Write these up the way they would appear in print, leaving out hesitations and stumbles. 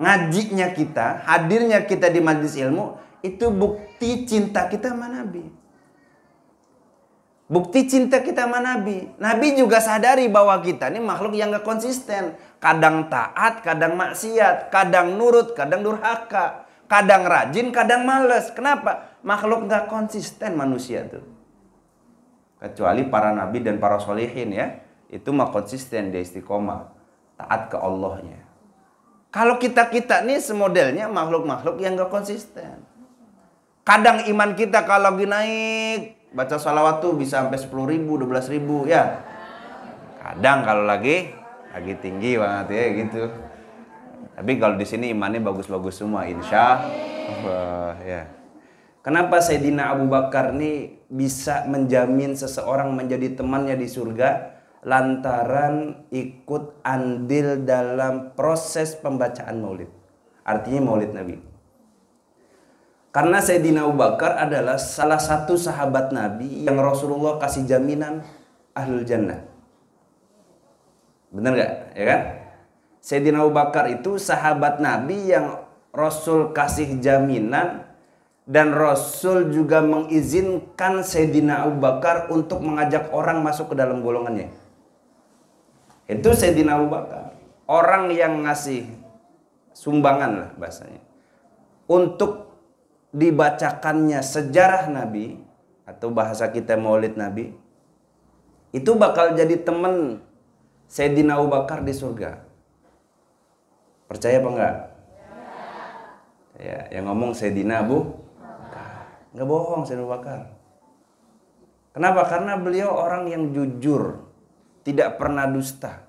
ngajinya kita, hadirnya kita di majelis ilmu, itu bukti cinta kita sama Nabi. Bukti cinta kita sama Nabi. Nabi juga sadari bahwa kita ini makhluk yang gak konsisten. Kadang taat, kadang maksiat. Kadang nurut, kadang durhaka. Kadang rajin, kadang males. Kenapa? Makhluk gak konsisten manusia tuh. Kecuali para Nabi dan para sholihin ya. Itu mah konsisten, dia istiqomah. Taat ke Allahnya. Kalau kita nih semodelnya makhluk-makhluk yang gak konsisten. Kadang iman kita kalau lagi naik, baca salawat tuh bisa sampai 10.000, 12.000 ya. Kadang kalau lagi tinggi banget ya gitu. Tapi kalau di sini imannya bagus-bagus semua, insya Allah ya. Kenapa Sayyidina Abu Bakar nih bisa menjamin seseorang menjadi temannya di surga? Lantaran ikut andil dalam proses pembacaan maulid. Artinya maulid Nabi. Karena Sayyidina Abu Bakar adalah salah satu sahabat Nabi yang Rasulullah kasih jaminan ahlul jannah. Benar gak? Ya kan? Sayyidina Abu Bakar itu sahabat Nabi yang Rasul kasih jaminan. Dan Rasul juga mengizinkan Sayyidina Abu Bakar untuk mengajak orang masuk ke dalam golongannya. Itu Sayyidina Abu Bakar. Orang yang ngasih sumbangan lah bahasanya. Untuk dibacakannya sejarah Nabi. Atau bahasa kita maulid Nabi. Itu bakal jadi teman Sayyidina Abu Bakar di surga. Percaya apa enggak? Ya, yang ngomong Sayyidina Abu Bakar. Enggak bohong Sayyidina Abu Bakar. Kenapa? Karena beliau orang yang jujur. Tidak pernah dusta.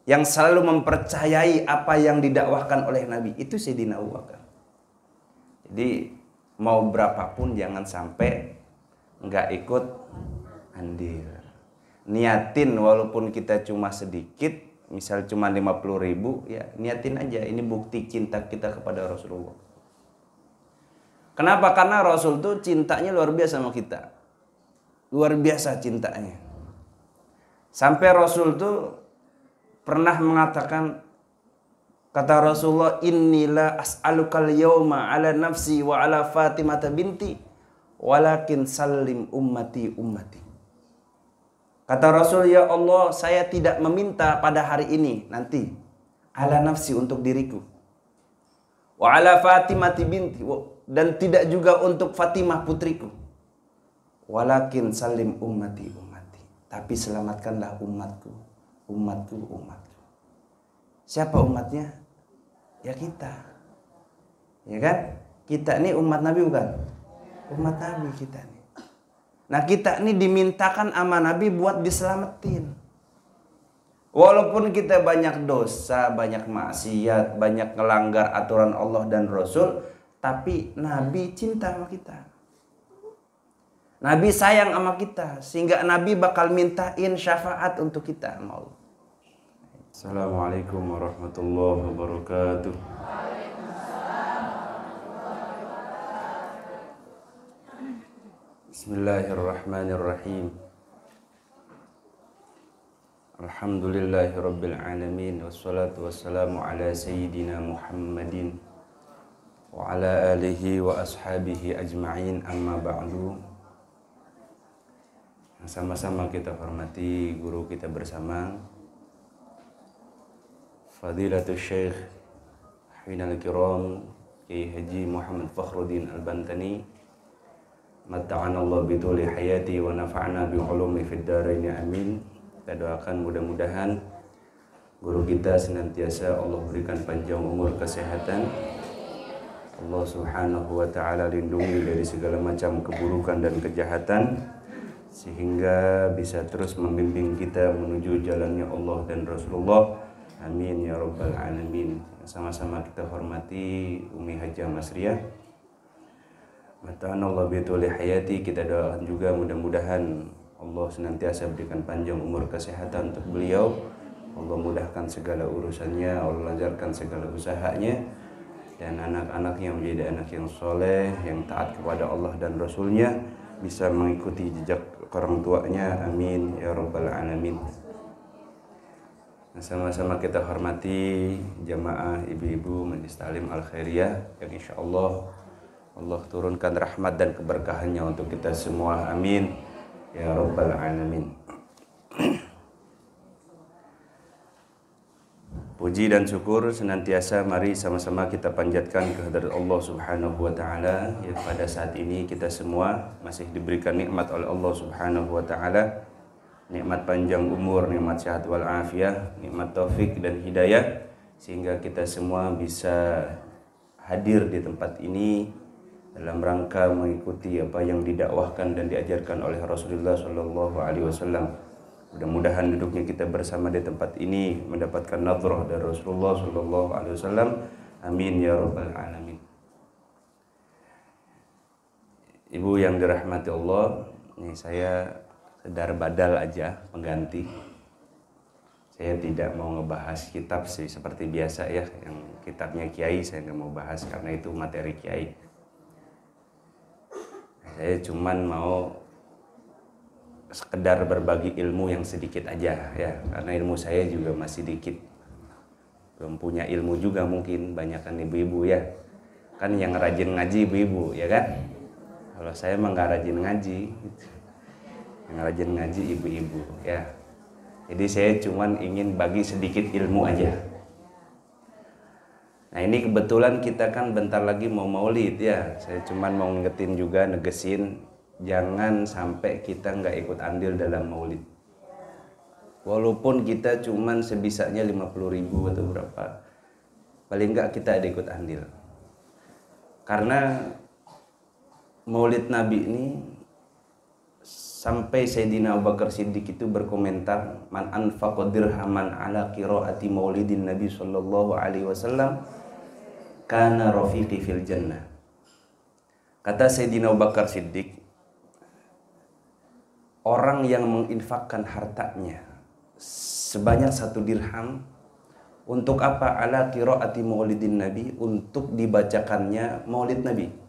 Yang selalu mempercayai apa yang didakwahkan oleh Nabi. Itu Sayyidina Abu Bakar. Jadi mau berapapun jangan sampai nggak ikut andil. Niatin walaupun kita cuma sedikit. Misal cuma 50.000. Ya niatin aja. Ini bukti cinta kita kepada Rasulullah. Kenapa? Karena Rasul tuh cintanya luar biasa sama kita. Luar biasa cintanya. Sampai Rasul tuh pernah mengatakan, kata Rasulullah, "Innila as'alukal yawma ala nafsi wa ala Fatimah binti, walakin salim ummati ummati." Kata Rasul, ya Allah, saya tidak meminta pada hari ini, nanti, ala nafsi untuk diriku. Wa ala Fatimah binti, dan tidak juga untuk Fatimah putriku. Walakin salim ummati ummati. Tapi selamatkanlah umatku. Umatku, umatku. Siapa umatnya? Ya kita. Ya kan? Kita ini umat Nabi bukan? Umat Nabi kita nih. Nah kita ini dimintakan sama Nabi buat diselamatin. Walaupun kita banyak dosa, banyak maksiat, banyak ngelanggar aturan Allah dan Rasul. Tapi Nabi cinta sama kita. Nabi sayang sama kita. Sehingga Nabi bakal mintain syafaat untuk kita sama Allah. Assalamualaikum warahmatullahi wabarakatuh. Bismillahirrahmanirrahim. Alhamdulillahi rabbil alamin. Wassalatu wassalamu ala sayyidina Muhammadin wa ala alihi wa ashabihi ajma'in, amma ba'du. Sama-sama kita hormati guru kita bersama, Fadilatul Syekh Hafidhal Kiram Kiai Haji Muhammad Fakhruddin Al-Bantani. Matta'ana Allah bituli hayati wa nafa'ana bi ulumi fid dharain, amin. Kita doakan mudah-mudahan guru kita senantiasa Allah berikan panjang umur, kesehatan. Allah Subhanahu wa taala lindungi dari segala macam keburukan dan kejahatan, sehingga bisa terus membimbing kita menuju jalannya Allah dan Rasulullah. Amin ya rabbal alamin. Sama-sama kita hormati Umi Hajah Masriyah. Mata'anallah bituli hayati. Kita doakan juga mudah-mudahan Allah senantiasa berikan panjang umur, kesehatan untuk beliau. Allah mudahkan segala urusannya, Allah lancarkan segala usahanya, dan anak-anaknya menjadi anak yang soleh, yang taat kepada Allah dan Rasulnya, bisa mengikuti jejak orang tuanya. Amin ya rabbal alamin. Sama-sama kita hormati jamaah ibu-ibu Majelis Ta'lim Al-Khairiyah yang insya Allah turunkan rahmat dan keberkahannya untuk kita semua. Amin ya Rabbal Alamin. Puji dan syukur senantiasa mari sama-sama kita panjatkan kehadirat Allah Subhanahu wa taala yang pada saat ini kita semua masih diberikan nikmat oleh Allah Subhanahu wa taala. Nikmat panjang umur, nikmat sehat walafiat, nikmat taufik dan hidayah, sehingga kita semua bisa hadir di tempat ini dalam rangka mengikuti apa yang didakwahkan dan diajarkan oleh Rasulullah Shallallahu Alaihi Wasallam. Mudah-mudahan duduknya kita bersama di tempat ini mendapatkan nadrah dari Rasulullah Shallallahu Alaihi Wasallam. Amin ya Rabbal Alamin. Ibu yang dirahmati Allah, ini saya sedar badal aja pengganti. Saya tidak mau ngebahas kitab sih seperti biasa ya, yang kitabnya kiai saya nggak mau bahas karena itu materi kiai. Saya cuman mau sekedar berbagi ilmu yang sedikit aja ya, karena ilmu saya juga masih dikit, belum punya ilmu juga mungkin, banyakan ibu-ibu ya kan yang rajin ngaji ibu-ibu ya kan. Kalau saya emang nggak rajin ngaji gitu. Yang rajin ngaji ibu-ibu ya. Jadi saya cuman ingin bagi sedikit ilmu aja. Nah ini kebetulan kita kan bentar lagi mau maulid ya. Saya cuman mau ngingetin juga, negesin, jangan sampai kita nggak ikut andil dalam maulid. Walaupun kita cuman sebisanya 50.000 atau berapa, paling nggak kita ada ikut andil. Karena maulid Nabi ini sampai Sayyidina Abu Bakar Siddiq itu berkomentar, man anfaqa dirhaman ala qiraati maulidin Nabi sallallahu alaihi wasallam kana rafiqi fil jannah. Kata Sayyidina Abu Bakar Siddiq, orang yang menginfakkan hartanya sebanyak 1 dirham untuk apa? Ala qiraati maulidin Nabi, untuk dibacakannya maulid Nabi.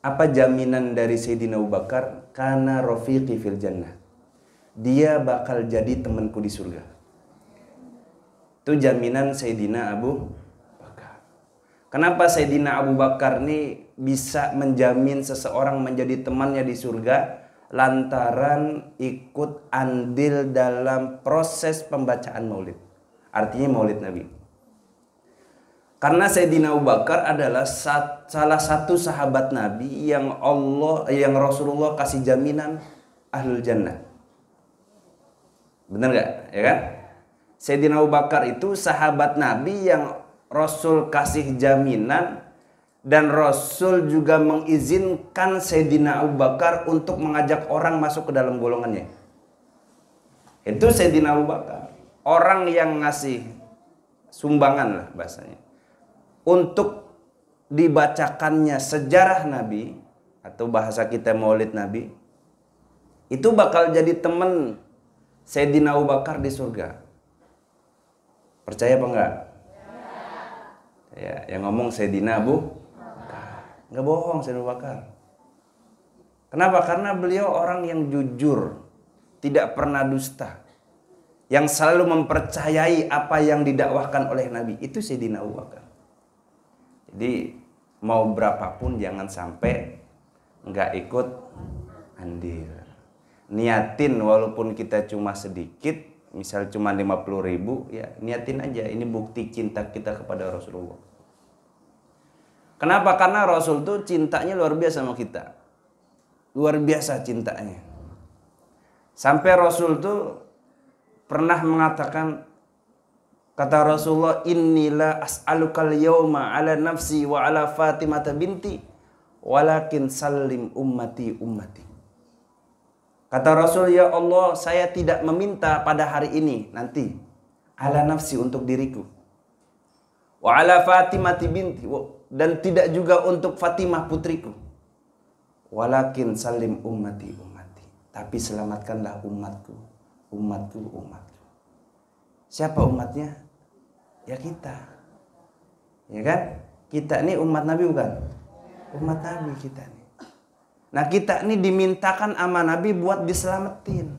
Apa jaminan dari Sayyidina Abu Bakar? Kana rafiqi fil jannah. Dia bakal jadi temanku di surga. Itu jaminan Sayyidina Abu Bakar. Kenapa Sayyidina Abu Bakar ini bisa menjamin seseorang menjadi temannya di surga? Lantaran ikut andil dalam proses pembacaan maulid. Artinya maulid Nabi. Karena Sayyidina Abu Bakar adalah salah satu sahabat Nabi yang Rasulullah kasih jaminan ahlul jannah. Benar gak? Ya kan? Sayyidina Abu Bakar itu sahabat Nabi yang Rasul kasih jaminan, dan Rasul juga mengizinkan Sayyidina Abu Bakar untuk mengajak orang masuk ke dalam golongannya. Itu Sayyidina Abu Bakar, orang yang ngasih sumbangan lah bahasanya, untuk dibacakannya sejarah Nabi atau bahasa kita maulid Nabi, itu bakal jadi teman Sayyidina Abu Bakar di surga. Percaya apa enggak? Ya, yang ngomong Sayyidina Abu Bakar. Enggak bohong Sayyidina Abu Bakar. Kenapa? Karena beliau orang yang jujur, tidak pernah dusta, yang selalu mempercayai apa yang didakwahkan oleh Nabi. Itu Sayyidina Abu Bakar. Jadi mau berapapun jangan sampai nggak ikut andil. Niatin walaupun kita cuma sedikit, misal cuma 50.000, ya niatin aja. Ini bukti cinta kita kepada Rasulullah. Kenapa? Karena Rasul tuh cintanya luar biasa sama kita. Luar biasa cintanya. Sampai Rasul tuh pernah mengatakan, kata Rasulullah, innila as'alukal yawma ala nafsi wa ala Fatimah binti walakin salim ummati ummati. Kata Rasul, ya Allah, saya tidak meminta pada hari ini nanti ala nafsi untuk diriku, wa ala Fatimah binti, dan tidak juga untuk Fatimah putriku, walakin salim ummati ummati, tapi selamatkanlah umatku, umatku, umatku. Siapa umatnya? Ya kita. Ya kan? Kita ini umat Nabi bukan? Umat Nabi kita nih. Nah kita ini dimintakan sama Nabi buat diselamatin.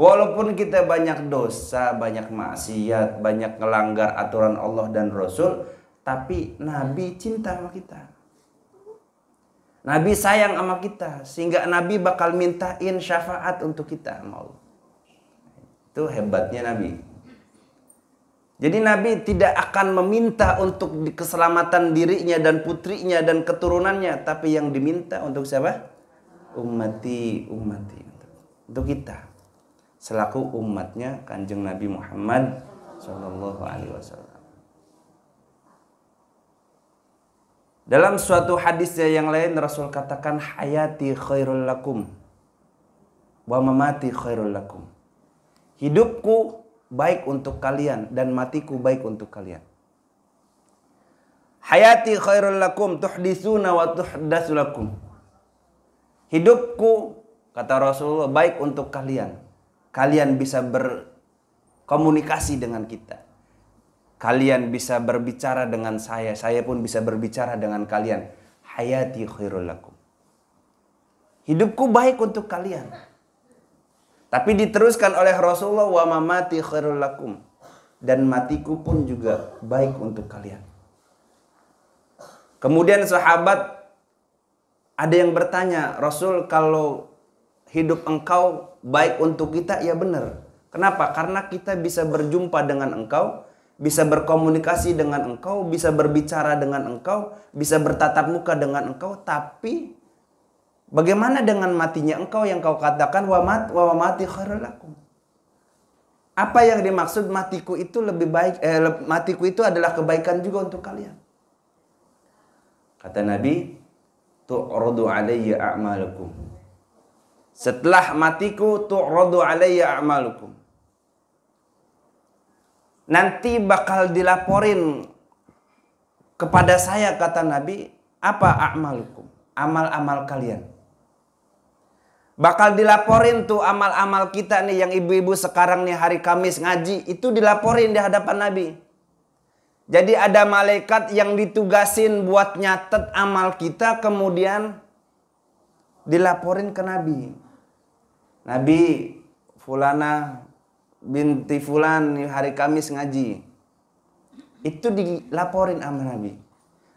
Walaupun kita banyak dosa, banyak maksiat, banyak melanggar aturan Allah dan Rasul, tapi Nabi cinta sama kita. Nabi sayang sama kita, sehingga Nabi bakal mintain syafaat untuk kita sama Allah. Itu hebatnya Nabi. Jadi Nabi tidak akan meminta untuk keselamatan dirinya dan putrinya dan keturunannya, tapi yang diminta untuk siapa? Ummati. Untuk kita, selaku umatnya Kanjeng Nabi Muhammad Sallallahu Alaihi Wasallam. Dalam suatu hadisnya yang lain Rasul katakan, hayati khairul lakum wa mamati khairul lakum. Hidupku baik untuk kalian dan matiku baik untuk kalian. Hayati khairul lakum tuhdisuna wa tuhdasu lakum. Hidupku, kata Rasulullah, baik untuk kalian. Kalian bisa berkomunikasi dengan kita. Kalian bisa berbicara dengan saya pun bisa berbicara dengan kalian. Hayati khairul lakum. Hidupku baik untuk kalian. Tapi diteruskan oleh Rasulullah, wa mamati khairul lakum. Dan matiku pun juga baik untuk kalian. Kemudian sahabat ada yang bertanya, Rasul, kalau hidup engkau baik untuk kita, ya benar. Kenapa? Karena kita bisa berjumpa dengan engkau, bisa berkomunikasi dengan engkau, bisa berbicara dengan engkau, bisa bertatap muka dengan engkau. Tapi bagaimana dengan matinya engkau yang kau katakan wa mati khairul lakum? Apa yang dimaksud matiku itu lebih baik? Matiku itu adalah kebaikan juga untuk kalian. Kata Nabi, tu'radu alayya a'malukum. Setelah matiku, tu'radu alayya a'malukum. Nanti bakal dilaporin kepada saya, kata Nabi, apa a'malukum? Amal-amal kalian. Bakal dilaporin tuh amal-amal kita nih, yang ibu-ibu sekarang nih hari Kamis ngaji, itu dilaporin di hadapan Nabi. Jadi ada malaikat yang ditugasin buat nyatet amal kita, kemudian dilaporin ke Nabi. Nabi, fulana binti fulan hari Kamis ngaji. Itu dilaporin sama Nabi.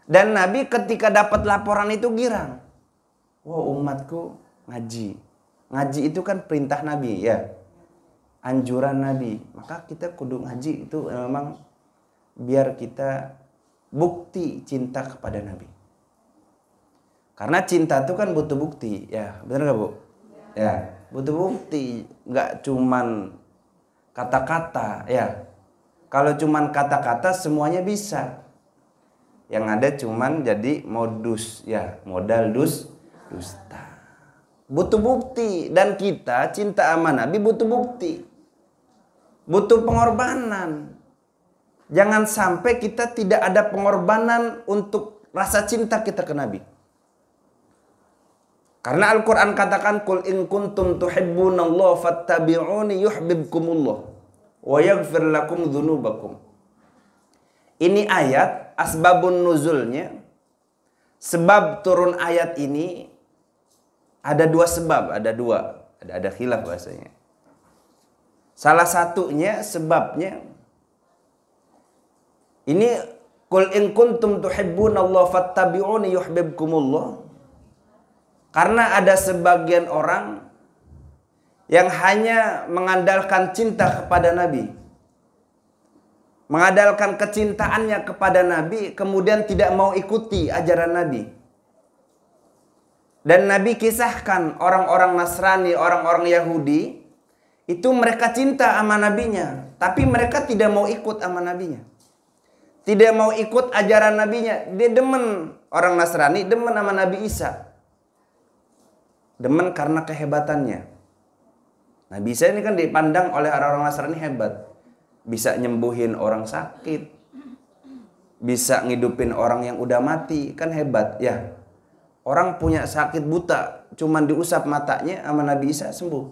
Dan Nabi ketika dapat laporan itu girang. Wah, umatku ngaji. Ngaji itu kan perintah Nabi, ya. Anjuran Nabi. Maka kita kudu ngaji, itu memang biar kita bukti cinta kepada Nabi. Karena cinta itu kan butuh bukti, ya. Benar gak, Bu? Ya, butuh bukti. Nggak cuman kata-kata, ya. Kalau cuman kata-kata semuanya bisa. Yang ada cuman jadi modus, ya, modal dusta. Butuh bukti, dan kita cinta sama Nabi butuh bukti. Butuh pengorbanan. Jangan sampai kita tidak ada pengorbanan untuk rasa cinta kita ke Nabi. Karena Al-Quran katakan, Qul in kuntum tuhibbunallah fattabi'uni yuhbibkumullah wa yaghfir lakum dzunubakum. Ini ayat, asbabun nuzulnya, sebab turun ayat ini ada dua sebab, ada khilaf bahasanya. Salah satunya sebabnya ini, Qul in kuntum tuhibbunallah fattabi'uni yuhibbukumullah. Karena ada sebagian orang yang hanya mengandalkan cinta kepada Nabi, mengandalkan kecintaannya kepada Nabi, kemudian tidak mau ikuti ajaran Nabi. Dan Nabi kisahkan orang-orang Nasrani, orang-orang Yahudi, itu mereka cinta sama nabinya, tapi mereka tidak mau ikut sama nabinya. Tidak mau ikut ajaran nabinya. Dia demen, orang Nasrani demen sama Nabi Isa. Demen karena kehebatannya. Nabi Isa ini kan dipandang oleh orang-orang Nasrani hebat. Bisa nyembuhin orang sakit, bisa ngidupin orang yang udah mati, kan hebat ya. Orang punya sakit buta, cuman diusap matanya sama Nabi Isa sembuh.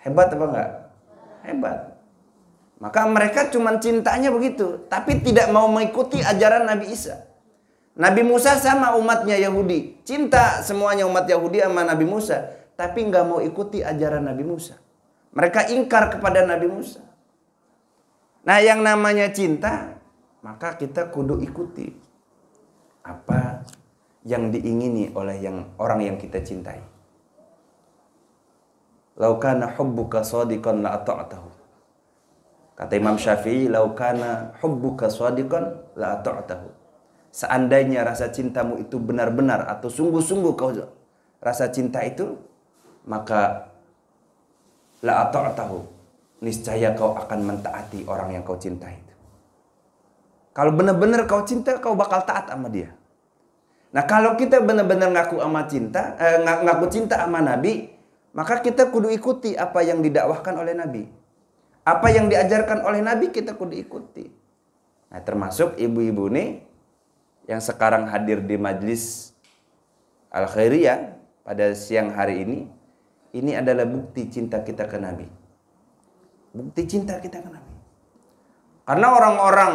Hebat apa enggak? Hebat. Maka mereka cuman cintanya begitu, tapi tidak mau mengikuti ajaran Nabi Isa. Nabi Musa sama umatnya Yahudi, cinta semuanya umat Yahudi sama Nabi Musa, tapi nggak mau ikuti ajaran Nabi Musa. Mereka ingkar kepada Nabi Musa. Nah, yang namanya cinta, maka kita kudu ikuti apa yang diingini oleh orang yang kita cintai. Lau kana hubbuka shadiqan la ata'tahu. Kata Imam Syafi'i, lau kana hubbuka shadiqan la ata'tahu. Seandainya rasa cintamu itu benar-benar atau sungguh-sungguh kau rasa cinta itu, maka la ata'tahu, niscaya kau akan mentaati orang yang kau cintai itu. Kalau benar-benar kau cinta, kau bakal taat sama dia. Nah, kalau kita benar-benar ngaku cinta sama Nabi, maka kita kudu ikuti apa yang didakwahkan oleh Nabi. Apa yang diajarkan oleh Nabi kita kudu ikuti. Nah, termasuk ibu-ibu nih yang sekarang hadir di majlis Al-Khairiyah pada siang hari ini adalah bukti cinta kita ke Nabi. Bukti cinta kita ke Nabi. Karena orang-orang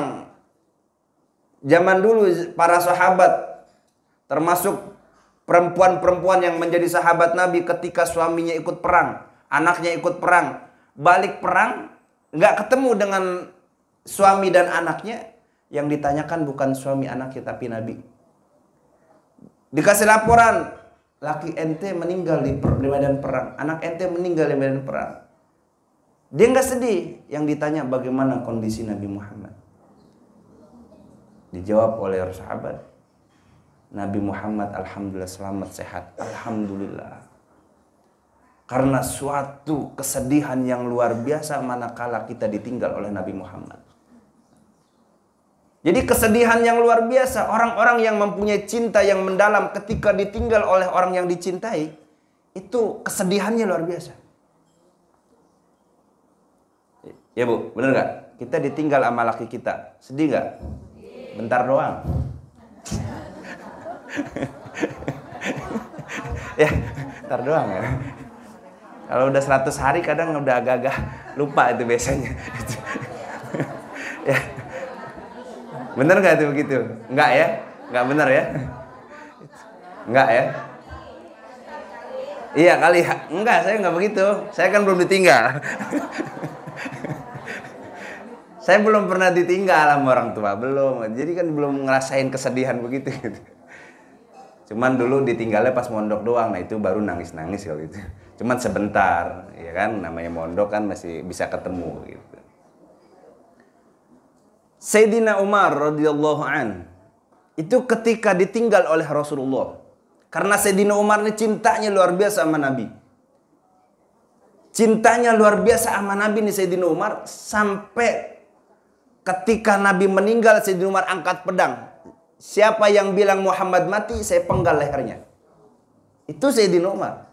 zaman dulu, para sahabat, termasuk perempuan-perempuan yang menjadi sahabat Nabi ketika suaminya ikut perang, anaknya ikut perang, balik perang, nggak ketemu dengan suami dan anaknya, yang ditanyakan bukan suami anaknya tapi Nabi. Dikasih laporan, laki ente meninggal di medan perang, anak ente meninggal di medan perang. Dia nggak sedih, yang ditanya bagaimana kondisi Nabi Muhammad. Dijawab oleh sahabat, Nabi Muhammad alhamdulillah selamat sehat, alhamdulillah. Karena suatu kesedihan yang luar biasa manakala kita ditinggal oleh Nabi Muhammad. Jadi kesedihan yang luar biasa, orang-orang yang mempunyai cinta yang mendalam ketika ditinggal oleh orang yang dicintai, itu kesedihannya luar biasa. Ya Bu, bener gak? Kita ditinggal sama laki kita, sedih gak? Bentar doang. Ya, bentar doang ya. Kalau udah 100 hari kadang udah agak-agak lupa itu biasanya. Ya. Bener gak itu begitu? Enggak ya? Enggak bener ya? Enggak ya? Iya kali ya? Enggak, saya enggak begitu. Saya kan belum ditinggal. Saya belum pernah ditinggal sama orang tua, belum. Jadi kan belum ngerasain kesedihan begitu gitu. Cuman dulu ditinggalnya pas mondok doang, nah itu baru nangis-nangis kalau itu. Cuman sebentar, ya kan, namanya mondok kan masih bisa ketemu gitu. Sayyidina Umar radhiyallahu an itu ketika ditinggal oleh Rasulullah, karena Sayyidina Umar ini cintanya luar biasa sama Nabi. Cintanya luar biasa sama Nabi nih Sayyidina Umar, sampai ketika Nabi meninggal Sayyidina Umar angkat pedang. Siapa yang bilang Muhammad mati, saya penggal lehernya. Itu Sayyidina Umar.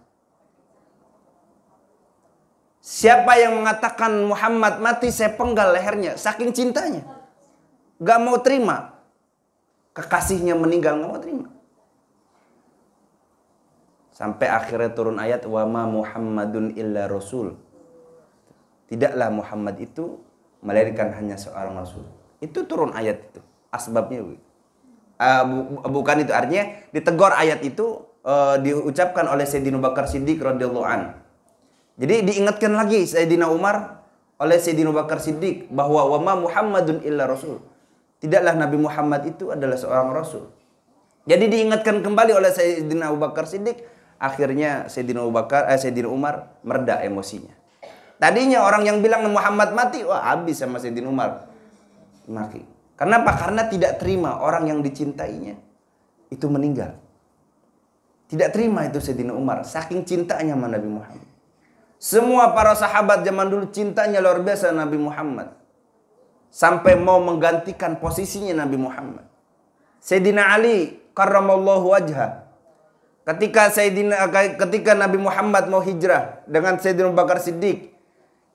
Siapa yang mengatakan Muhammad mati, saya penggal lehernya. Saking cintanya. Gak mau terima. Kekasihnya meninggal, gak mau terima. Sampai akhirnya turun ayat, wa ma Muhammadun illa rasul. Tidaklah Muhammad itu melainkan hanya seorang rasul. Itu turun ayat itu. Asbabnya begitu. Bukan itu, artinya ditegur ayat itu diucapkan oleh Sayyidina Abu Bakar Siddiq radhiyallahu an. Jadi diingatkan lagi Sayyidina Umar oleh Sayyidina Abu Bakar Siddiq bahwa wa ma Muhammadun illa rasul. Tidaklah Nabi Muhammad itu adalah seorang rasul. Jadi diingatkan kembali oleh Sayyidina Abu Bakar Siddiq, akhirnya Sayyidina Umar mereda emosinya. Tadinya orang yang bilang Muhammad mati, wah habis sama Sayyidina Umar. Maki. Kenapa? Karena tidak terima orang yang dicintainya itu meninggal. Tidak terima itu Sayyidina Umar, saking cintanya sama Nabi Muhammad. Semua para sahabat zaman dulu cintanya luar biasa Nabi Muhammad, sampai mau menggantikan posisinya Nabi Muhammad. Sayyidina Ali karramallahu wajhah, ketika Nabi Muhammad mau hijrah dengan Sayyidina Abu Bakar Siddiq,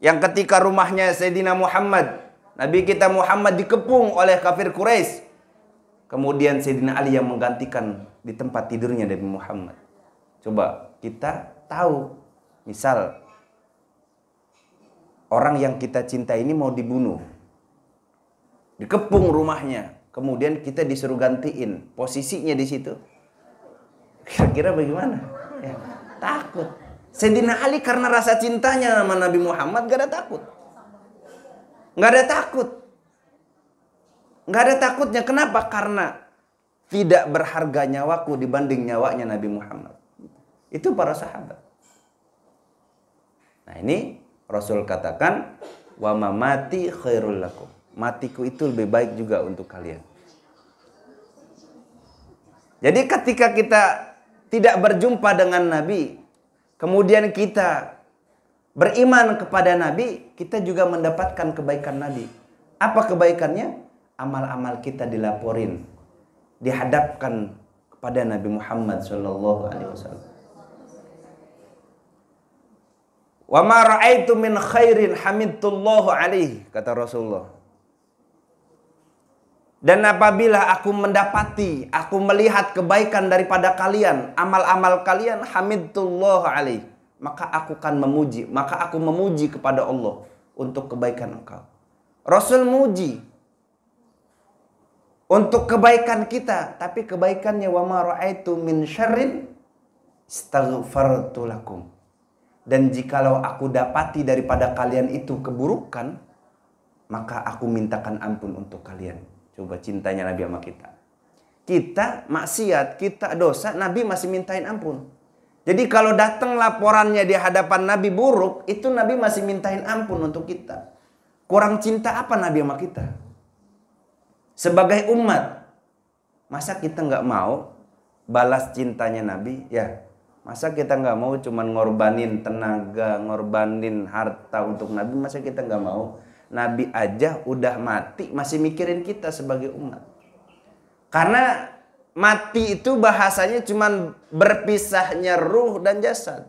yang ketika rumahnya Sayyidina Muhammad, Nabi kita Muhammad dikepung oleh kafir Quraisy. Kemudian Sayyidina Ali yang menggantikan di tempat tidurnya Nabi Muhammad. Coba kita tahu, misal orang yang kita cinta ini mau dibunuh, dikepung rumahnya, kemudian kita disuruh gantiin posisinya di situ. Kira-kira bagaimana? Ya, takut. Sayyidina Ali karena rasa cintanya sama Nabi Muhammad gak ada takut. Gak ada takut. Gak ada takutnya. Kenapa? Karena tidak berharga nyawaku dibanding nyawanya Nabi Muhammad. Itu para sahabat. Nah ini Rasul katakan, wa mamati khairul lakum. Matiku itu lebih baik juga untuk kalian. Jadi ketika kita tidak berjumpa dengan Nabi, kemudian kita beriman kepada Nabi, kita juga mendapatkan kebaikan Nabi. Apa kebaikannya? Amal-amal kita dilaporin, dihadapkan kepada Nabi Muhammad SAW. Wa ma ra'aitu min khairin hamidullahu alaihi, kata Rasulullah. Dan apabila aku mendapati, aku melihat kebaikan daripada kalian, amal-amal kalian, hamidullahu alaihi, maka aku akan memuji, maka aku memuji kepada Allah untuk kebaikan engkau. Rasul muji untuk kebaikan kita, tapi kebaikannya wa ma ra'aitu min syarrin astaghfartu lakum. Dan jikalau aku dapati daripada kalian itu keburukan, maka aku mintakan ampun untuk kalian. Coba cintanya Nabi sama kita. Kita maksiat, kita dosa, Nabi masih mintain ampun. Jadi kalau datang laporannya di hadapan Nabi buruk, itu Nabi masih mintain ampun untuk kita. Kurang cinta apa Nabi sama kita? Sebagai umat, masa kita nggak mau balas cintanya Nabi? Ya, masa kita nggak mau cuman ngorbanin tenaga, ngorbanin harta untuk Nabi? Masa kita nggak mau? Nabi aja udah mati masih mikirin kita sebagai umat. Karena mati itu bahasanya cuman berpisahnya ruh dan jasad.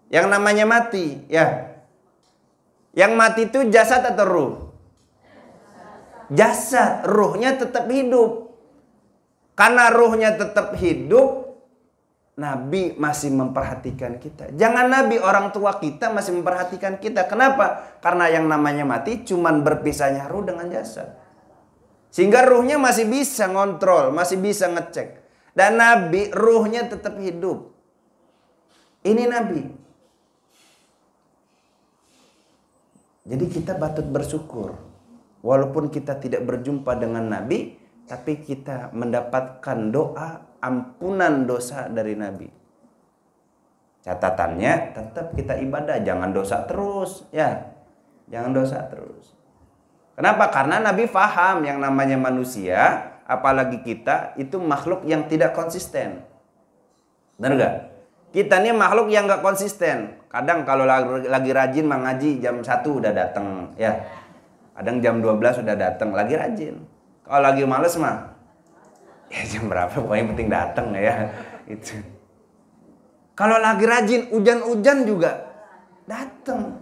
Yang namanya mati, ya. Yang mati itu jasad atau ruh? Jasad, ruhnya tetap hidup. Karena ruhnya tetap hidup, Nabi masih memperhatikan kita. Jangan Nabi, orang tua kita masih memperhatikan kita. Kenapa? Karena yang namanya mati cuman berpisahnya ruh dengan jasad. Sehingga ruhnya masih bisa ngontrol, masih bisa ngecek. Dan Nabi ruhnya tetap hidup. Ini Nabi. Jadi kita patut bersyukur. Walaupun kita tidak berjumpa dengan Nabi, tapi kita mendapatkan doa ampunan dosa dari Nabi. Catatannya tetap kita ibadah, jangan dosa terus, ya. Jangan dosa terus. Kenapa? Karena Nabi faham yang namanya manusia, apalagi kita, itu makhluk yang tidak konsisten. Benar gak? Kita ini makhluk yang gak konsisten. Kadang kalau lagi rajin mengaji jam 1 udah datang, ya. Kadang jam 12 udah datang, lagi rajin. Kalau lagi males mah, ya jam berapa pokoknya penting datang ya. Itu. Kalau lagi rajin, hujan-hujan juga datang.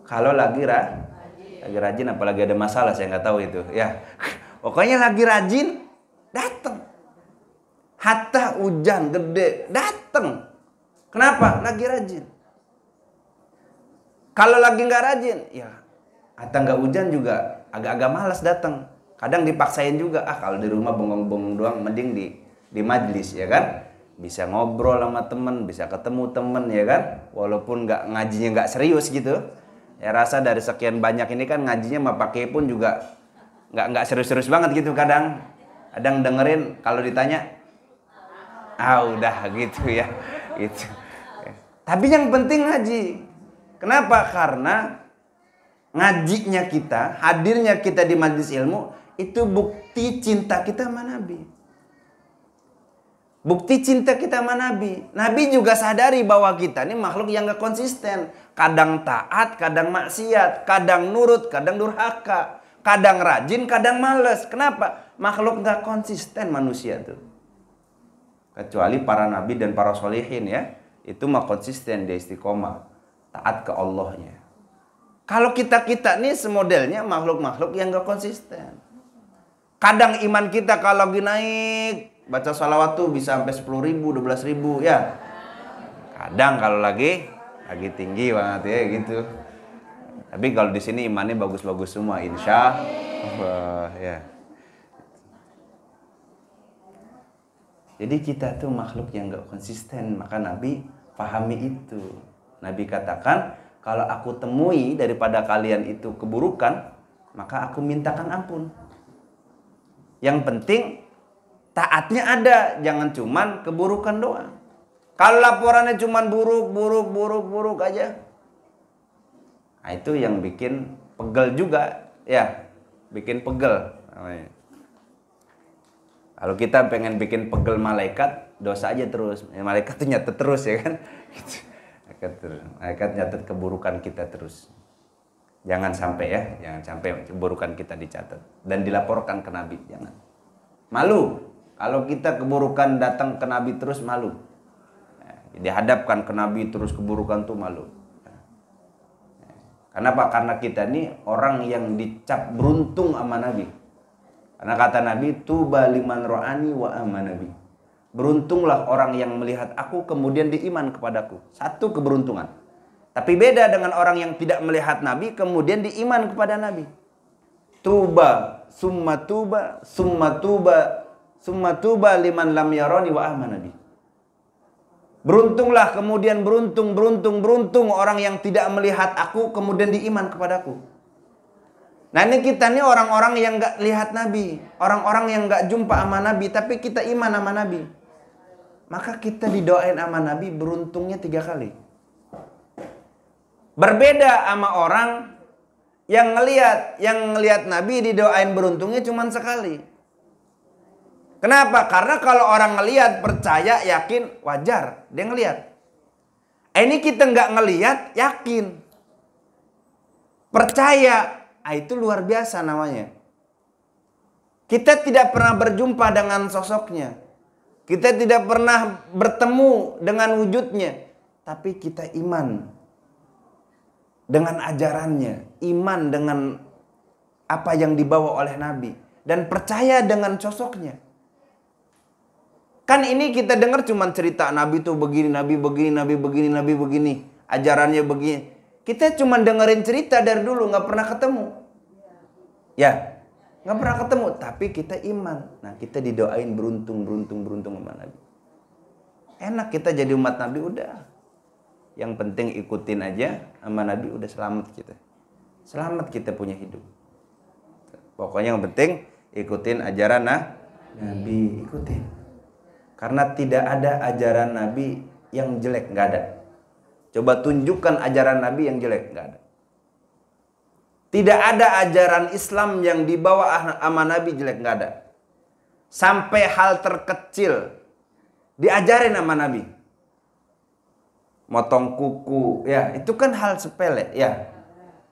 Kalau lagi rajin apalagi ada masalah saya nggak tahu itu ya. Pokoknya lagi rajin datang. Hatta hujan gede datang. Kenapa? Lagi rajin. Kalau lagi nggak rajin, ya hatta nggak hujan juga agak-agak malas datang. Kadang dipaksain juga, kalau di rumah bengong-bengong doang, mending di majlis, ya kan? Bisa ngobrol sama temen, bisa ketemu temen, ya kan? Walaupun ngajinya nggak serius gitu. Ya rasa dari sekian banyak ini kan ngajinya sama pakai pun juga nggak serius-serius banget gitu kadang. Kadang dengerin, kalau ditanya, udah gitu ya. Gitu. Tapi yang penting ngaji. Kenapa? Karena ngajinya kita, hadirnya kita di majlis ilmu, itu bukti cinta kita sama Nabi. Bukti cinta kita sama Nabi. Nabi juga sadari bahwa kita ini makhluk yang gak konsisten. Kadang taat, kadang maksiat. Kadang nurut, kadang durhaka. Kadang rajin, kadang males. Kenapa? Makhluk gak konsisten manusia tuh. Kecuali para Nabi dan para sholihin ya. Itu mah konsisten, dia istiqomah. Taat ke Allahnya. Kalau kita nih semodelnya makhluk-makhluk yang gak konsisten. Kadang iman kita kalau lagi naik, baca salawat tuh bisa sampai 10.000, 12.000 ya. Kadang kalau lagi tinggi banget ya gitu. Tapi kalau di sini imannya bagus-bagus semua, insya Allah ya. Jadi kita tuh makhluk yang gak konsisten, maka Nabi Pahami itu. Nabi katakan, kalau aku temui daripada kalian itu keburukan, maka aku mintakan ampun. Yang penting taatnya ada, jangan cuman keburukan doang. Kalau laporannya cuman buruk aja, nah itu yang bikin pegel juga, ya, bikin pegel. Kalau kita pengen bikin pegel malaikat, dosa aja terus. Malaikat tuh nyatet terus, ya kan? Malaikat nyatet keburukan kita terus. Jangan sampai, ya, jangan sampai keburukan kita dicatat dan dilaporkan ke Nabi. Jangan. Malu. Kalau kita keburukan datang ke Nabi terus, malu. Dihadapkan ke Nabi terus keburukan tuh malu. Kenapa? Karena kita ini orang yang dicap beruntung sama Nabi. Karena kata Nabi, tuba liman ro'ani wa amanabi. Beruntunglah orang yang melihat aku kemudian diiman kepadaku. Satu keberuntungan. Tapi beda dengan orang yang tidak melihat Nabi kemudian diiman kepada Nabi. Tuba, summa tuba, summa tuba, summa tuba liman lam yarani wa amanabi. Beruntunglah kemudian beruntung orang yang tidak melihat aku kemudian diiman kepadaku. Nah ini kita nih orang-orang yang gak lihat Nabi. Orang-orang yang gak jumpa sama Nabi. Tapi kita iman sama Nabi. Maka kita didoain sama Nabi beruntungnya 3 kali. Berbeda sama orang yang ngelihat Nabi didoain beruntungnya cuma sekali. Kenapa? Karena kalau orang ngelihat, percaya, yakin, wajar. Dia ngelihat. Ini kita nggak ngelihat, yakin. Percaya. Itu luar biasa namanya. Kita tidak pernah berjumpa dengan sosoknya. Kita tidak pernah bertemu dengan wujudnya. Tapi kita iman dengan ajarannya. Iman dengan apa yang dibawa oleh Nabi. Dan percaya dengan sosoknya. Kan ini kita dengar cuma cerita Nabi tuh begini, Nabi begini, Nabi begini, Nabi begini. Ajarannya begini. Kita cuma dengerin cerita dari dulu, nggak pernah ketemu. Ya, nggak pernah ketemu. Tapi kita iman. Nah, kita didoain beruntung sama Nabi. Enak kita jadi umat Nabi udah. Yang penting ikutin aja sama Nabi udah selamat kita. Selamat kita punya hidup. Pokoknya yang penting ikutin ajaran Nabi, ikutin. Karena tidak ada ajaran Nabi yang jelek, nggak ada. Coba tunjukkan ajaran Nabi yang jelek, nggak ada. Tidak ada ajaran Islam yang dibawa sama Nabi jelek, nggak ada. Sampai hal terkecil diajarin sama Nabi. Motong kuku, ya itu kan hal sepele, ya.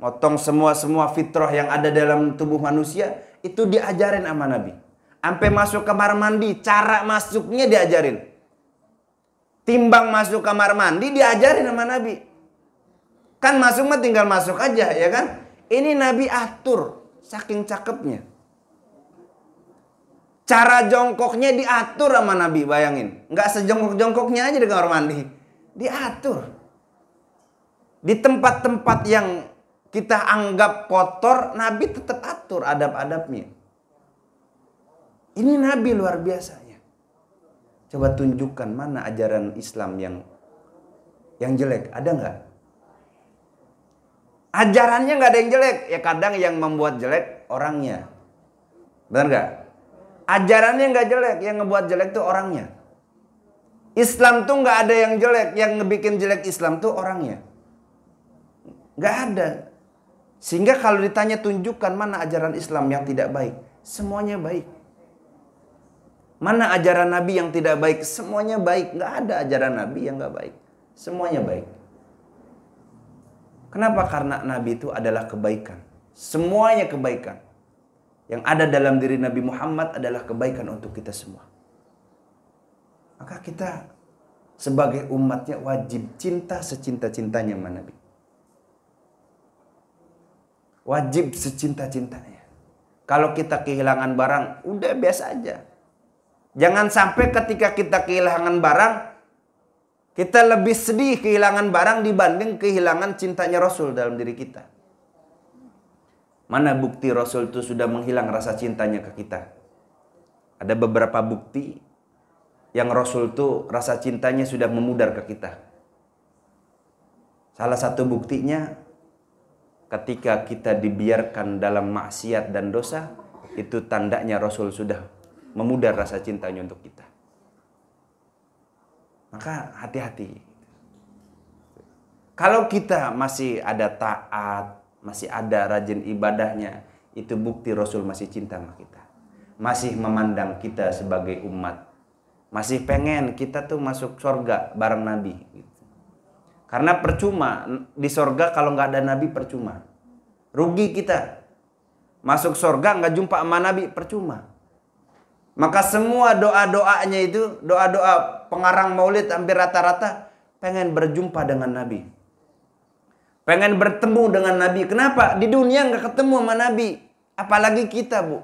Motong semua fitrah yang ada dalam tubuh manusia itu diajarin sama Nabi. Sampai masuk kamar mandi, cara masuknya diajarin. Timbang masuk kamar mandi diajarin sama Nabi. Kan masuk mah tinggal masuk aja, ya kan? Ini Nabi atur, saking cakepnya. Cara jongkoknya diatur sama Nabi, bayangin. Nggak sejongkok-jongkoknya aja di kamar mandi. Diatur. Di tempat-tempat yang kita anggap kotor, Nabi tetap atur adab-adabnya. Ini Nabi luar biasanya. Coba tunjukkan mana ajaran Islam yang jelek. Ada nggak? Ajarannya nggak ada yang jelek. Ya kadang yang membuat jelek orangnya. Benar nggak? Ajarannya nggak jelek. Yang ngebuat jelek tuh orangnya. Islam tuh nggak ada yang jelek. Yang ngebikin jelek Islam tuh orangnya. Nggak ada. Sehingga kalau ditanya tunjukkan mana ajaran Islam yang tidak baik. Semuanya baik. Mana ajaran Nabi yang tidak baik? Semuanya baik. Nggak ada ajaran Nabi yang nggak baik. Semuanya baik. Kenapa? Karena Nabi itu adalah kebaikan. Semuanya kebaikan. Yang ada dalam diri Nabi Muhammad adalah kebaikan untuk kita semua. Maka kita sebagai umatnya wajib cinta secinta-cintanya sama Nabi. Wajib secinta-cintanya. Kalau kita kehilangan barang, udah biasa aja. Jangan sampai ketika kita kehilangan barang, kita lebih sedih kehilangan barang dibanding kehilangan cintanya Rasul dalam diri kita. Mana bukti Rasul itu sudah menghilang rasa cintanya ke kita? Ada beberapa bukti yang Rasul itu rasa cintanya sudah memudar ke kita. Salah satu buktinya ketika kita dibiarkan dalam maksiat dan dosa, itu tandanya Rasul sudah memudar rasa cintanya untuk kita. Maka hati-hati. Kalau kita masih ada taat, masih ada rajin ibadahnya, itu bukti Rasul masih cinta sama kita. Masih memandang kita sebagai umat. Masih pengen kita tuh masuk surga bareng Nabi. Karena percuma di surga kalau nggak ada Nabi, percuma. Rugi kita. Masuk surga nggak jumpa sama Nabi, percuma. Maka semua doa-doanya itu, doa-doa pengarang maulid hampir rata-rata pengen berjumpa dengan Nabi. Pengen bertemu dengan Nabi. Kenapa? Di dunia nggak ketemu sama Nabi. Apalagi kita, Bu.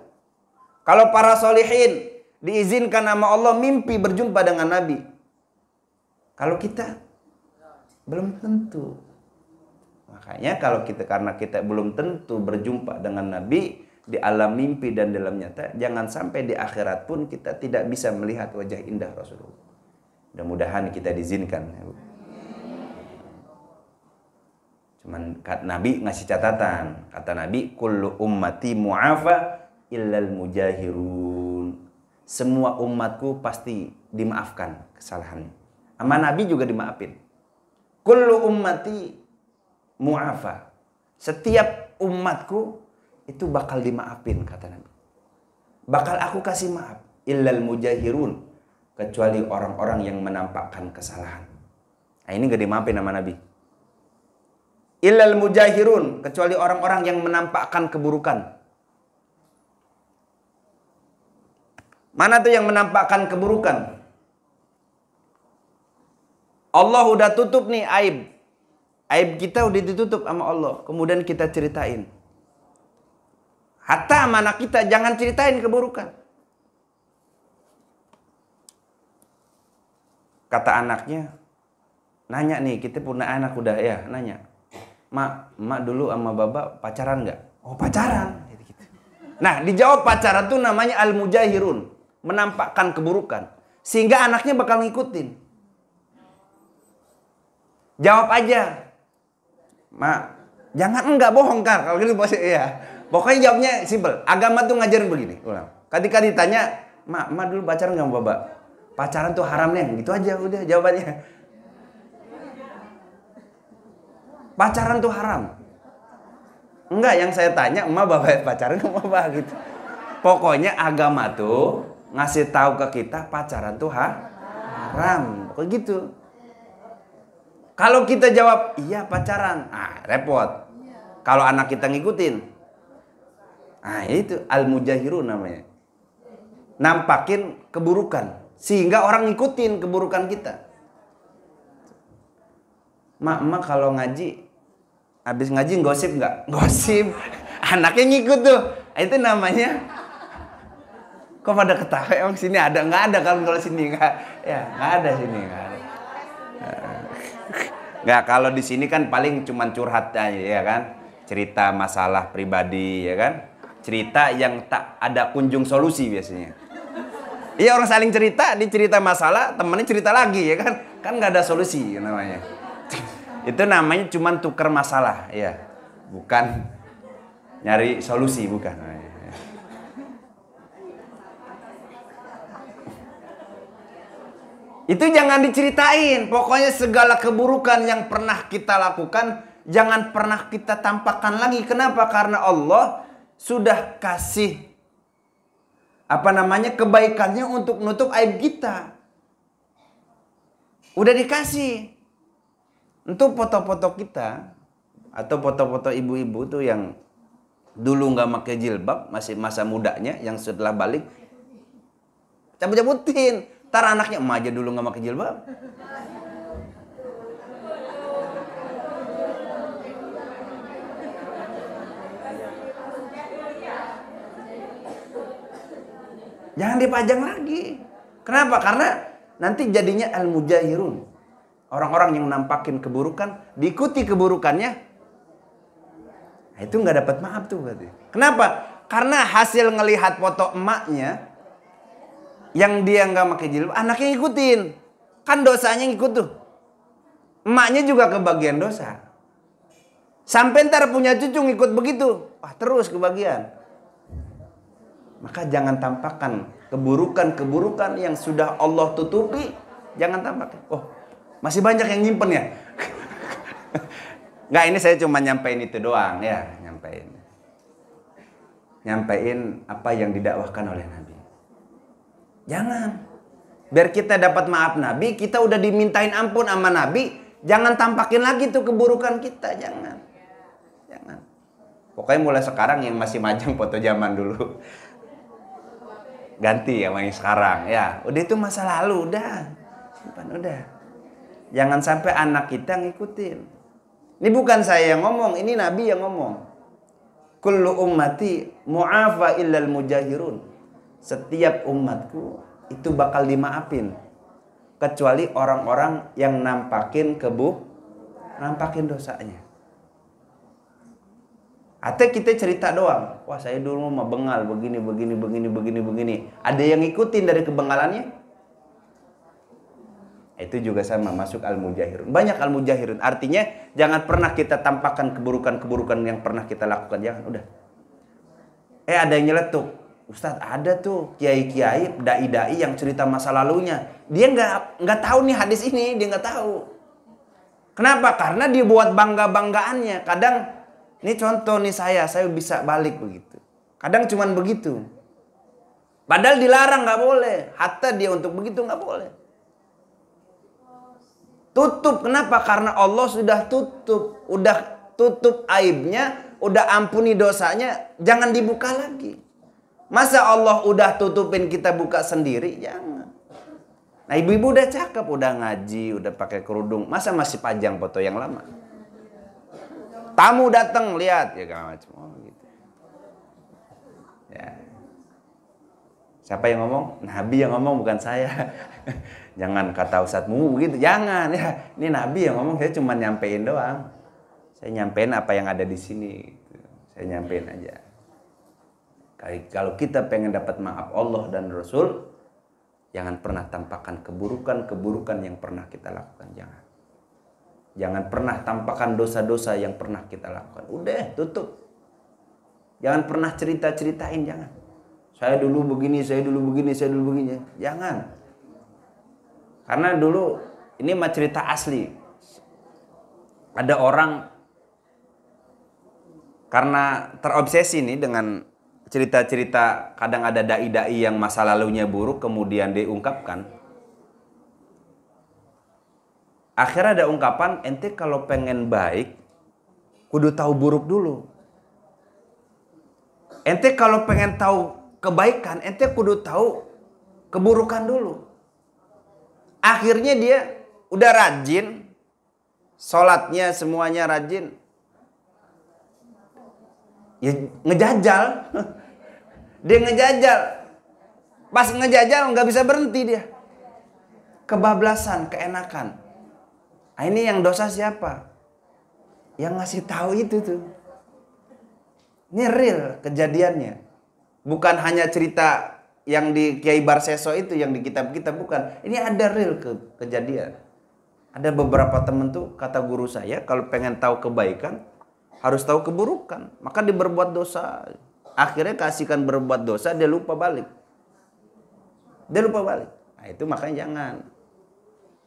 Kalau para solihin diizinkan sama Allah mimpi berjumpa dengan Nabi. Kalau kita belum tentu. Makanya karena kita belum tentu berjumpa dengan Nabi di alam mimpi dan dalam nyata, jangan sampai di akhirat pun kita tidak bisa melihat wajah indah Rasulullah. Mudah-mudahan kita diizinkan. Cuman Nabi ngasih catatan. Kata Nabi, kullu ummati mu'afa illal mujahirun. Semua umatku pasti dimaafkan kesalahannya. Sama Nabi juga dimaafin. Kullu ummati mu'afa. Setiap umatku itu bakal dimaafin, kata Nabi. Bakal aku kasih maaf. Illal mujahirun. Kecuali orang-orang yang menampakkan kesalahan. Nah, ini gak dimaafin sama Nabi. Illal mujahirun. Kecuali orang-orang yang menampakkan keburukan. Mana tuh yang menampakkan keburukan? Allah udah tutup nih aib. Aib kita udah ditutup sama Allah. Kemudian kita ceritain. Hatta sama anak kita jangan ceritain keburukan. Kata anaknya, nanya nih, kita punya anak udah ya, nanya. Mak dulu sama Baba pacaran nggak? Oh, pacaran. Nah, dijawab pacaran tuh namanya al-mujahirun. Menampakkan keburukan. Sehingga anaknya bakal ngikutin. Jawab aja. Mak, jangan enggak bohong Kar. Kalau gitu pasti iya. Pokoknya jawabnya simpel. Agama tuh ngajarin begini. Ulang. Ketika ditanya, Mak dulu pacaran enggak sama Baba? Pacaran tuh haram Neng. Gitu aja udah jawabannya. Pacaran tuh haram. Enggak, yang saya tanya, Emak Baba pacaran sama Baba gitu. Pokoknya agama tuh ngasih tahu ke kita pacaran tuh haram. Kok gitu. Kalau kita jawab iya pacaran, repot. Kalau anak kita ngikutin, itu al-mujahirun namanya. Nampakin keburukan sehingga orang ngikutin keburukan kita. Mak kalau ngaji, habis ngaji gosip nggak? Gosip. Anaknya ngikut tuh. Itu namanya. Kok pada ketawa? Emang sini ada? Nggak ada kalau sini nggak. Ya nggak ada sini nggak ada. Nggak, kalau di sini kan paling cuman curhat aja ya kan. Cerita masalah pribadi ya kan. Cerita yang tak ada kunjung solusi biasanya. Iya, orang saling cerita, dicerita masalah, temennya cerita lagi ya kan. Kan nggak ada solusi namanya. Itu namanya cuman tuker masalah ya. Bukan nyari solusi, bukan. Itu jangan diceritain. Pokoknya segala keburukan yang pernah kita lakukan, jangan pernah kita tampakkan lagi. Kenapa? Karena Allah sudah kasih kebaikannya untuk menutup aib kita. Udah dikasih. Untuk foto-foto kita atau foto-foto ibu-ibu tuh yang dulu nggak pakai jilbab, masih masa mudanya, yang setelah balik cabut-cabutin. Ntar anaknya, emak aja dulu nggak pakai jilbab. Jangan dipajang lagi. Kenapa? Karena nanti jadinya al-mujahirun. Orang-orang yang nampakin keburukan, diikuti keburukannya. Nah, itu nggak dapat maaf tuh berarti. Kenapa? Karena hasil ngelihat foto emaknya, yang dia nggak pakai jilbab, anaknya ngikutin. Kan dosanya ngikut tuh. emaknya juga kebagian dosa. Sampai ntar punya cucu ngikut begitu, wah terus kebagian. Maka jangan tampakkan keburukan-keburukan yang sudah Allah tutupi, jangan tampakkan. Oh, masih banyak yang nyimpen ya? Nggak, ini saya cuma nyampein itu doang ya, nyampein apa yang didakwahkan oleh Nabi. Jangan. Biar kita dapat maaf Nabi, kita udah dimintain ampun sama Nabi, jangan tampakin lagi tuh keburukan kita, jangan. Pokoknya mulai sekarang yang masih majang foto zaman dulu, ganti sama yang sekarang ya. Udah itu masa lalu, udah. Simpan udah. Jangan sampai anak kita ngikutin. Ini bukan saya yang ngomong, ini Nabi yang ngomong. Kullu ummati mu'afa illal mujahirun. Setiap umatku itu bakal dimaafin kecuali orang-orang yang nampakin dosanya. Atau kita cerita doang, wah saya dulu mah bengal begini. Ada yang ngikutin dari kebengalannya? Itu juga sama, masuk al-mujahirun. Banyak al-mujahirun. Artinya jangan pernah kita tampakkan keburukan-keburukan yang pernah kita lakukan. Jangan, udah. Ada yang nyeletuk. Ustadz, ada tuh kiai-kiai, dai-dai yang cerita masa lalunya. Dia nggak tahu nih hadis ini, dia nggak tahu. Kenapa? Karena dia buat bangga-banggaannya. Kadang, ini contoh nih saya bisa balik begitu. Kadang cuman begitu. Padahal dilarang, nggak boleh. Hatta dia untuk begitu nggak boleh. Tutup, kenapa? Karena Allah sudah tutup. Udah tutup aibnya, udah ampuni dosanya, jangan dibuka lagi. Masa Allah udah tutupin kita buka sendiri? Jangan. Nah, ibu-ibu udah cakep, udah ngaji, udah pakai kerudung, masa masih pajang foto yang lama? Tamu datang, lihat ya kayak macam gitu. Ya. Siapa yang ngomong? Nabi yang ngomong, bukan saya. Jangan kata Ustadzmu begitu, jangan ya. Ini Nabi yang ngomong, saya cuma nyampein doang. Saya nyampein apa yang ada di sini. Gitu. Saya nyampein aja. Kalau kita pengen dapat maaf Allah dan Rasul, jangan pernah tampakkan keburukan-keburukan yang pernah kita lakukan. Jangan pernah tampakkan dosa-dosa yang pernah kita lakukan. Udah, tutup. Jangan pernah cerita-ceritain, jangan. Saya dulu begini. Jangan. Karena dulu, ini mah cerita asli. Ada orang, karena terobsesi nih dengan cerita-cerita, kadang ada dai-dai yang masa lalunya buruk kemudian diungkapkan. Akhirnya ada ungkapan, ente kalau pengen baik kudu tahu buruk dulu. Ente kalau pengen tahu kebaikan, ente kudu tahu keburukan dulu. Akhirnya dia udah rajin, sholatnya semuanya rajin, ya ngejajal. Dia ngejajal. Pas ngejajal nggak bisa berhenti dia. Kebablasan, keenakan. Nah, ini yang dosa siapa? Yang ngasih tahu itu tuh. Ini real kejadiannya. Bukan hanya cerita yang di Kiai Barseso itu, yang di kitab-kitab, bukan. Ini ada real kejadian. Ada beberapa temen tuh, kata guru saya, kalau pengen tahu kebaikan harus tahu keburukan. Maka dia berbuat dosa. Akhirnya kasihkan berbuat dosa, dia lupa balik. Nah, itu makanya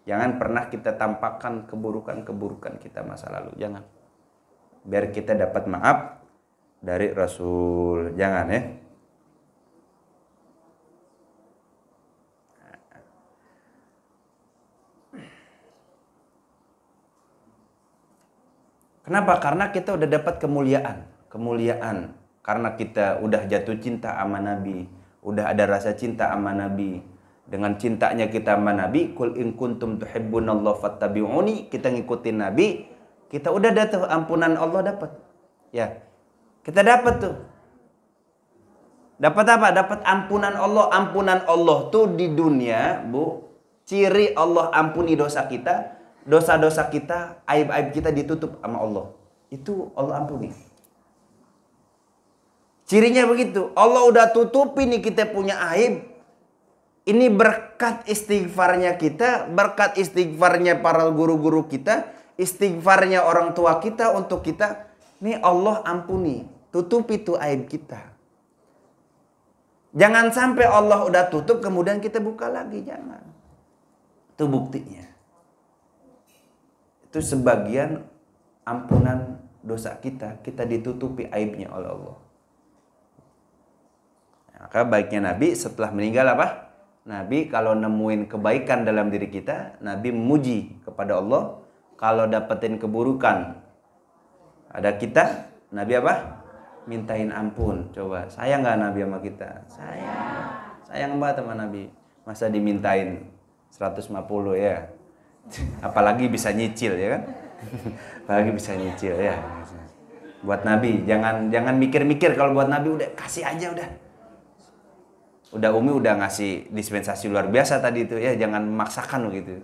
jangan pernah kita tampakkan keburukan-keburukan kita masa lalu. Jangan. Biar kita dapat maaf dari Rasul. Jangan ya. Kenapa? Karena kita udah dapat kemuliaan. Karena kita udah jatuh cinta sama Nabi, udah ada rasa cinta sama Nabi. Dengan cintanya kita sama Nabi, qul in kuntum tuhibbunallaha fattabi'uni, kita ngikutin Nabi, kita udah dapat ampunan Allah dapat. Ya. Kita dapat tuh. Dapat apa? Dapat ampunan Allah. Ampunan Allah tuh di dunia, Bu. Ciri Allah ampuni dosa kita, dosa-dosa kita, aib-aib kita ditutup sama Allah. Itu Allah ampuni. Cirinya begitu. Allah udah tutupi nih kita punya aib. Ini berkat istighfarnya kita, berkat istighfarnya para guru-guru kita, istighfarnya orang tua kita untuk kita. Nih Allah ampuni, tutupi tuh aib kita. Jangan sampai Allah udah tutup kemudian kita buka lagi, jangan. Itu buktinya. Itu sebagian ampunan dosa kita ditutupi aibnya oleh Allah. Maka baiknya Nabi setelah meninggal apa? Nabi kalau nemuin kebaikan dalam diri kita, Nabi memuji kepada Allah. Kalau dapetin keburukan ada kita, Nabi apa? Mintain ampun. Coba, sayang gak Nabi sama kita? Sayang banget sama Nabi. Masa dimintain 150 ya? Apalagi bisa nyicil ya kan? Apalagi bisa nyicil ya. Buat Nabi, jangan mikir-mikir. Kalau buat Nabi udah kasih aja udah. Udah Umi udah ngasih dispensasi luar biasa tadi itu ya, jangan memaksakan begitu.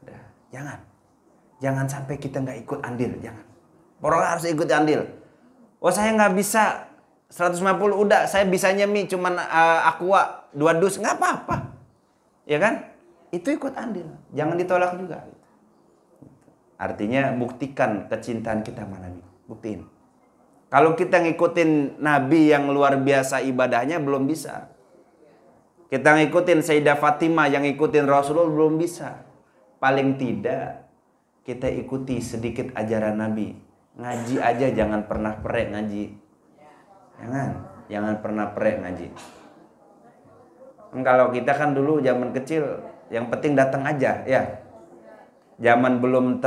Udah, jangan sampai kita nggak ikut andil, jangan. Pokoknya harus ikut andil. Oh saya nggak bisa 150, udah saya bisanya mie cuman aqua 2 dus, nggak apa-apa, ya kan? Itu ikut andil, jangan ditolak juga. Artinya buktikan kecintaan kita sama Nabi, buktiin. Kalau kita ngikutin Nabi yang luar biasa ibadahnya belum bisa. Kita ngikutin Sayyidah Fatimah yang ngikutin Rasulullah belum bisa. Paling tidak kita ikuti sedikit ajaran Nabi. Ngaji aja jangan pernah perek ngaji. Jangan pernah perek ngaji. Kalau kita kan dulu zaman kecil yang penting datang aja ya. Zaman belum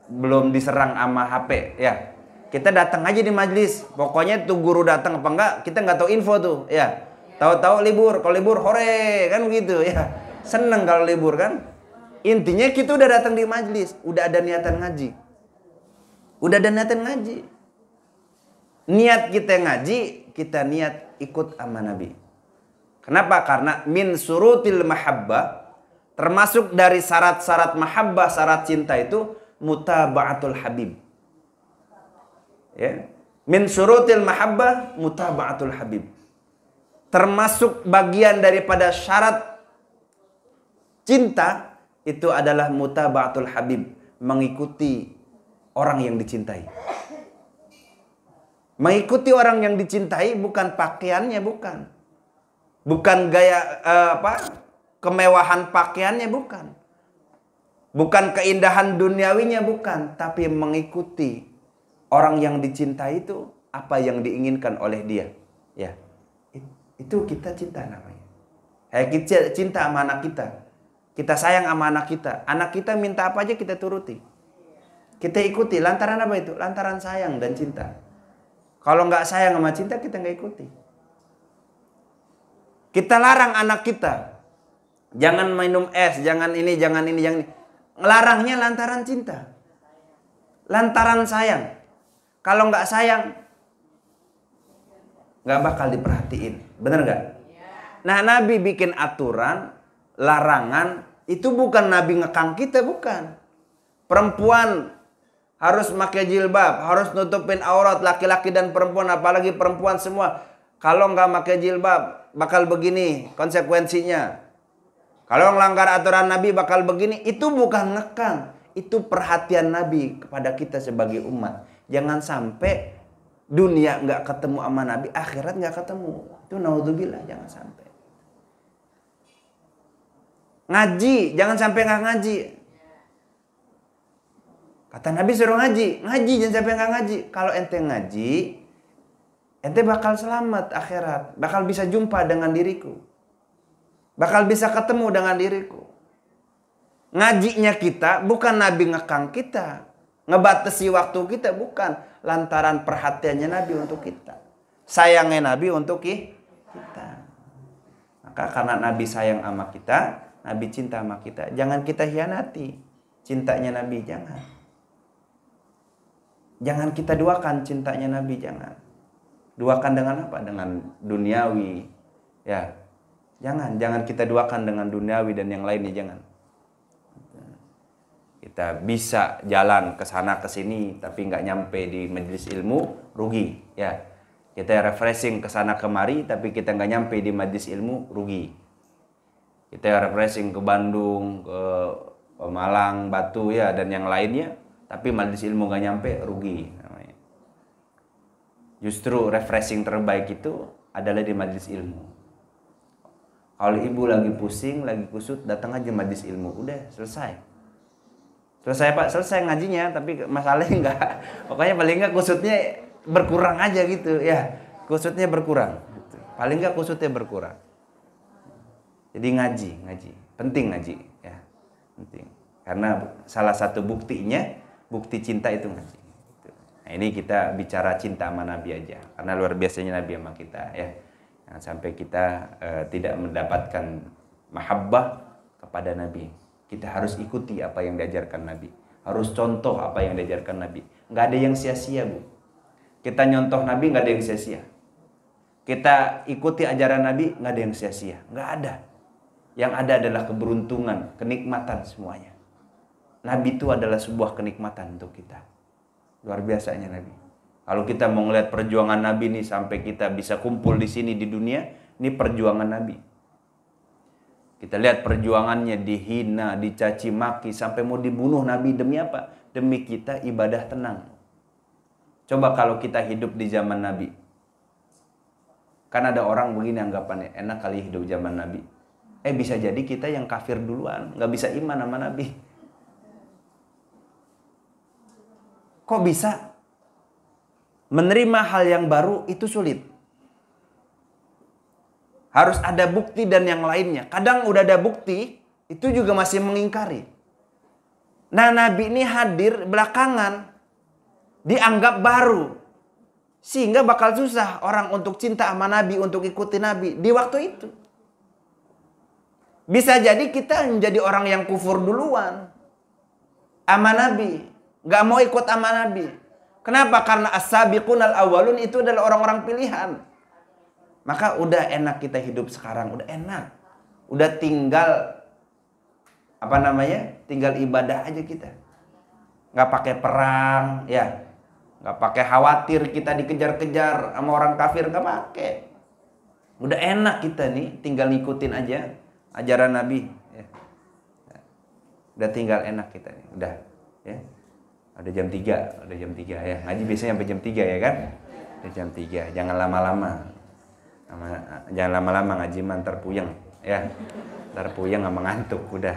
belum diserang sama HP ya. Kita datang aja di majelis. Pokoknya tuh guru datang apa enggak, kita nggak tahu info tuh ya. Tahu-tahu libur, kalau libur hore kan begitu ya. Seneng kalau libur kan. Intinya kita udah datang di majelis, udah ada niatan ngaji. Niat kita ngaji, kita niat ikut sama Nabi. Kenapa? Karena min surutil mahabbah, termasuk dari syarat-syarat mahabbah, syarat cinta itu mutaba'atul habib. Ya. Min surutil mahabbah mutaba'atul habib. Termasuk bagian daripada syarat cinta itu adalah mutaba'atul habib, mengikuti orang yang dicintai. Mengikuti orang yang dicintai bukan pakaiannya, bukan gaya kemewahan pakaiannya, bukan keindahan duniawinya, bukan, tapi mengikuti orang yang dicintai itu apa yang diinginkan oleh dia. Ya, itu kita cinta namanya. Kita cinta sama anak kita. Kita sayang sama anak kita. Anak kita minta apa aja kita turuti. Kita ikuti. Lantaran apa itu? Lantaran sayang dan cinta. Kalau nggak sayang sama cinta, kita nggak ikuti. Kita larang anak kita. Jangan minum es, jangan ini. Ngelarangnya lantaran cinta. Lantaran sayang. Kalau nggak sayang, nggak bakal diperhatiin. Bener nggak? Nah, Nabi bikin aturan, larangan, itu bukan Nabi ngekang kita, bukan. Perempuan harus pakai jilbab, harus nutupin aurat, laki-laki dan perempuan, apalagi perempuan semua. Kalau nggak pakai jilbab, bakal begini konsekuensinya. Kalau melanggar aturan Nabi bakal begini. Itu bukan ngekang, itu perhatian Nabi kepada kita sebagai umat. Jangan sampai dunia nggak ketemu sama Nabi, akhirat nggak ketemu. Itu naudzubillah, jangan sampai. Ngaji, jangan sampai nggak ngaji. Kata Nabi suruh ngaji jangan sampai nggak ngaji. Kalau ente ngaji, ente bakal selamat akhirat, bakal bisa jumpa dengan diriku, bakal bisa ketemu dengan diriku. Ngajinya kita bukan Nabi ngekang kita, ngebatasi waktu kita, bukan. Lantaran perhatiannya Nabi untuk kita, sayangnya Nabi untuk kita. Maka karena Nabi sayang sama kita, Nabi cinta sama kita, jangan kita hianati cintanya Nabi, jangan kita duakan cintanya Nabi, jangan. Duakan dengan apa? Dengan duniawi. Ya. Jangan kita duakan dengan duniawi dan yang lainnya, jangan. Kita bisa jalan ke sana ke sini tapi nggak nyampe di majelis ilmu, rugi, ya. Kita refreshing ke sana kemari, tapi kita nggak nyampe di majlis ilmu, rugi. Kita refreshing ke Bandung, ke Malang, Batu ya, dan yang lainnya, tapi majlis ilmu nggak nyampe, rugi namanya. Justru refreshing terbaik itu adalah di majlis ilmu. Kalau ibu lagi pusing, lagi kusut, datang aja majlis ilmu, udah selesai. Selesai Pak, selesai ngajinya, tapi masalahnya enggak. Pokoknya paling enggak kusutnya berkurang aja gitu ya. Kusutnya berkurang. Paling enggak kusutnya berkurang. Jadi ngaji. Penting ngaji ya. Penting. Karena salah satu buktinya, bukti cinta itu ngaji. Nah, ini kita bicara cinta sama Nabi aja. Karena luar biasanya Nabi sama kita ya. Jangan sampai kita tidak mendapatkan mahabbah kepada Nabi. Kita harus ikuti apa yang diajarkan Nabi. Harus contoh apa yang diajarkan Nabi. Nggak ada yang sia-sia, Bu. Kita nyontoh Nabi, nggak ada yang sia-sia. Kita ikuti ajaran Nabi, nggak ada yang sia-sia. Nggak ada. Yang ada adalah keberuntungan, kenikmatan semuanya. Nabi itu adalah sebuah kenikmatan untuk kita. Luar biasanya Nabi. Kalau kita mau ngeliat perjuangan Nabi nih sampai kita bisa kumpul di sini di dunia, ini perjuangan Nabi. Kita lihat perjuangannya dihina, dicaci maki, sampai mau dibunuh Nabi demi apa? Demi kita ibadah tenang. Coba kalau kita hidup di zaman Nabi. Kan ada orang begini anggapannya, enak kali hidup zaman Nabi. Bisa jadi kita yang kafir duluan, nggak bisa iman sama Nabi. Kok bisa? Menerima hal yang baru itu sulit. Harus ada bukti dan yang lainnya. Kadang udah ada bukti, itu juga masih mengingkari. Nah, Nabi ini hadir belakangan, dianggap baru. Sehingga bakal susah orang untuk cinta sama Nabi, untuk ikuti Nabi di waktu itu. Bisa jadi kita menjadi orang yang kufur duluan sama Nabi. Gak mau ikut sama Nabi. Kenapa? Karena as-sabiqun al-awwalun itu adalah orang-orang pilihan. Maka udah enak kita hidup sekarang, udah enak. Udah tinggal tinggal ibadah aja kita. Nggak pakai perang, ya. Nggak pakai khawatir kita dikejar-kejar sama orang kafir, nggak pakai. Udah enak kita nih, tinggal ngikutin aja ajaran Nabi. Ya. Udah tinggal enak kita nih, udah. Ya. Udah jam 3 ya. Ngaji biasanya sampai jam 3 ya kan? Udah jam 3, jangan lama-lama. Jangan lama-lama ngaji ntar puyeng ya. Ntar puyeng sama ngantuk, udah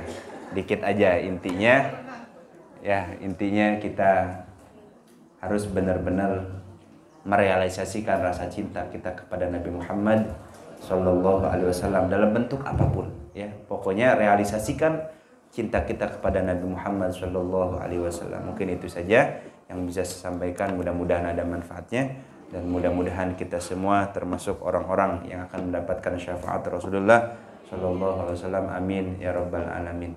dikit aja intinya. Ya, intinya kita harus benar-benar merealisasikan rasa cinta kita kepada Nabi Muhammad Sallallahu Alaihi Wasallam dalam bentuk apapun ya. Pokoknya realisasikan cinta kita kepada Nabi Muhammad Sallallahu Alaihi Wasallam. Mungkin itu saja yang bisa saya sampaikan. Mudah-mudahan ada manfaatnya. Dan mudah-mudahan kita semua termasuk orang-orang yang akan mendapatkan syafaat Rasulullah Sallallahu Alaihi Wasallam. Amin ya rabbal alamin.